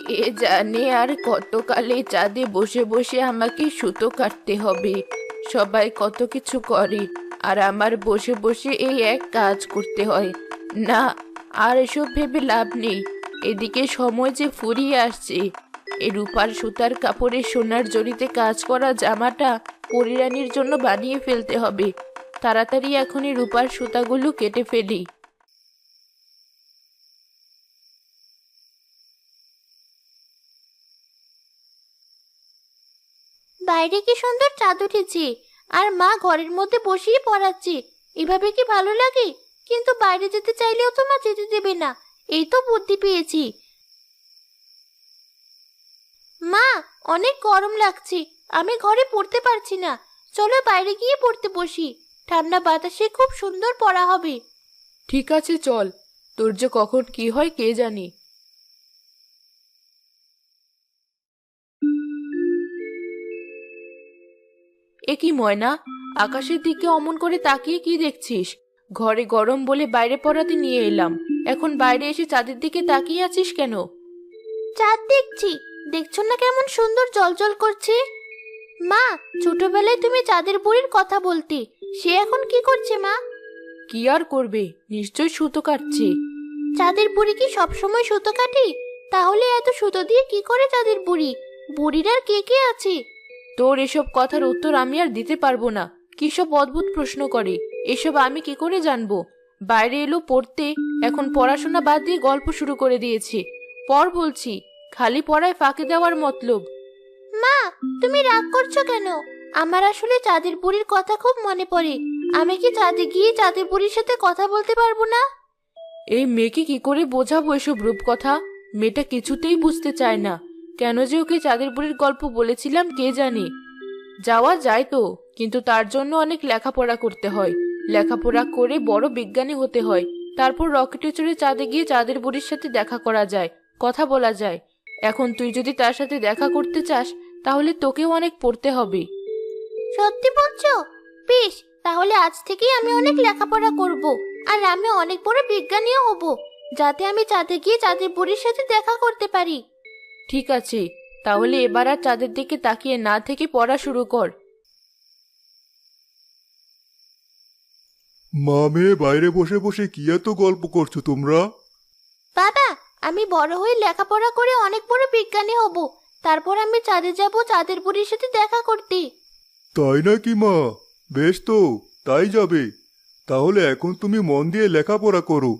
কে জানে আর কতকালে চাঁদে বসে বসে আমাকে সুতো কাটতে হবে। সবাই কত কিছু করে, আর আমার বসে বসে এই এক কাজ করতে হয়। না, আর এসব ভেবে লাভ নেই। এদিকে সময় যে ফুরিয়ে আসছে। এই রূপার সুতার কাপড়ে সোনার জরিতে কাজ করা জামাটা পরিরানীর জন্য বানিয়ে ফেলতে হবে। তাড়াতাড়ি এখনই রূপার সুতাগুলো কেটে ফেলি। বাইরে কি সুন্দর চাঁদ উঠেছে, আর মা ঘরের মধ্যে বসেই পড়াচ্ছে। এভাবে কি ভালো লাগে? কিন্তু বাইরে যেতে চাইলেও তো মা যেতে দেবে না। এই তো বুদ্ধি পেয়েছি। মা, অনেক গরম লাগছে, আমি ঘরে পড়তে পারছি না। চলো বাইরে গিয়ে পড়তে বসি, ঠান্ডা বাতাসে খুব সুন্দর পড়া হবে। ঠিক আছে, চল। তোর যে কখন কি হয় কে জানি। এ কি ময়না, আকাশের দিকে অমন করে তাকিয়ে কি দেখছিস? ঘরে গরম বলে বাইরে পড়াতে নিয়ে এলাম, এখন বাইরে এসে চাঁদের দিকে তাকিয়ে আছিস কেন? চাঁদ দেখছি। দেখছো না কেমন সুন্দর জলজল করছে? মা, ছোটবেলায় তুমি চাঁদের বুড়ির কথা বলতে। সে এখন কি করছে মা? কি আর করবে, নিশ্চয় সুতো কাটছে। চাঁদের বুড়ি কি সবসময় সুতো কাটে? তাহলে এত সুতো দিয়ে কি করে চাঁদের বুড়ি? বুড়ির আর কে কে আছে? তোর এসব কথার উত্তর আমি আর দিতে পারবো না। কি সব অদ্ভুত প্রশ্ন করে, এসব আমি কি করে জানবো? বাইরে এলো পড়তে, এখন পড়াশোনা বাদ দিয়ে গল্প শুরু করে দিয়েছে। পড় বলছি, খালি পড়ায় ফাঁকি দেওয়ার মতলব। মা, তুমি রাগ করছো কেন? আমার আসলে চাঁদের বুড়ির কথা খুব মনে পড়ে। আমি কি চাঁদে গিয়ে চাঁদের বুড়ির সাথে কথা বলতে পারবো না? এই মেয়েকে কি করে বোঝাবো এসব রূপকথা? মেয়েটা কিছুতেই বুঝতে চায় না। কেন যে ওকে চাঁদের বুড়ির গল্প বলেছিলাম কে জানে। যাওয়া যায় তো, কিন্তু তার জন্য অনেক লেখাপড়া করতে হয়। লেখাপড়া করে বড় বিজ্ঞানী হতে হয়। তারপর রকেটে চড়ে চাঁদে গিয়ে চাঁদের বুড়ির সাথে দেখা করা যায়, কথা বলা যায়। এখন তুই যদি তার সাথে দেখা করতে চাস, তাহলে তোকেও অনেক পড়তে হবে। সত্যি বলছো? বেশ, তাহলে আজ থেকেই আমি অনেক লেখাপড়া করব, আর আমি অনেক বড় বিজ্ঞানীও হব, যাতে আমি চাঁদে গিয়ে চাঁদের বুড়ির সাথে দেখা করতে পারি। ঠিক আছে, তাহলে এবার আর চাঁদের দিকে তাকিয়ে না থেকে পড়া শুরু কর। মা মেয়ে বাইরে বসে বসে কি এত গল্প করছো তোমরা? বাবা, আমি বড় হয়ে লেখাপড়া করে অনেক বড় বিজ্ঞানী হব। তারপর আমি চাঁদে যাব চাঁদের বুড়ির সাথে দেখা করতে। তাই নাকি মা? বেশ তো, তাই যাবে। তাহলে এখন তুমি মন দিয়ে লেখাপড়া করো।